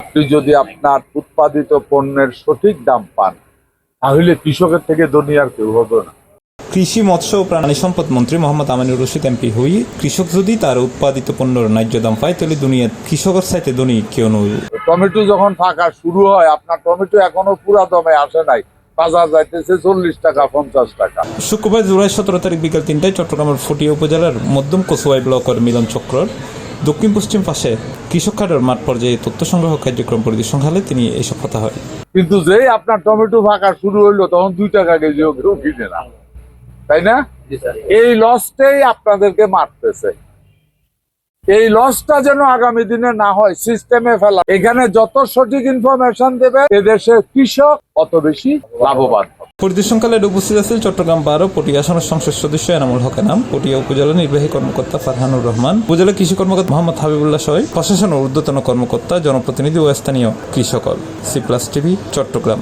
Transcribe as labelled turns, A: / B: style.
A: আপনি যদি আপনার উৎপাদিত পণ্যের সঠিক দাম পান, তাহলে কৃষকের থেকে ধনী আর কেউ হবে না।
B: কৃষি, মৎস্য ও প্রাণী সম্পদ মন্ত্রী মোহাম্মদ আমিনুর রশিদ এমপি হই, কৃষক যদি তার উৎপাদিত পণ্যের ন্যায্য দাম পায় তাহলে দুনিয়ার কৃষকের চাইতে ধনী কেউ নয়।
A: টমেটো যখন ফাঁকা শুরু হয়, আপনার টমেটো এখনো পুরা দমে আসে নাই, বাজার যাইতেছে 40 টাকা 50 টাকা।
B: শুক্রবার জুলাই 17 তারিখ বিকেল 3টায় চট্টগ্রামের ফটিয়া উপজেলার মধ্যম কচুয়াই ব্লকের মিলন চক্রর দক্ষিণ পশ্চিম পাশে কৃষক খাতের মাঠ পর্যায়ে তথ্য সংগ্রহ কার্যক্রম পরিদর্শনকালে তিনি এইসব কথা হয়।
A: কিন্তু যেই আপনার টমেটো ফাঁকা শুরু হইলো, তখন 2 টাকা কেজিও কেউ কিনে না, তাই না? এই লসটাই আপনাদেরকে মারতেছে। এই লসটা যেন আগামী দিনে না হয়, সিস্টেমে ফেলা। এখানে যত সঠিক ইনফরমেশন দেবে, এদেশের কৃষক অত বেশি লাভবান।
B: পরিদর্শনকালে উপস্থিত আছেন চট্টগ্রাম 12 পটিয়া আসনের সংসদ সদস্য এনামুল হক এনাম, পটিয়া উপজেলা নির্বাহী কর্মকর্তা ফারহানুর রহমান, উপজেলা কৃষি কর্মকর্তা মোহাম্মদ হাবিবুল্লাহ সহ প্রশাসন ও ঊর্ধ্বতন কর্মকর্তা, জনপ্রতিনিধি ও স্থানীয় কৃষক। C+ TV, Chittagong.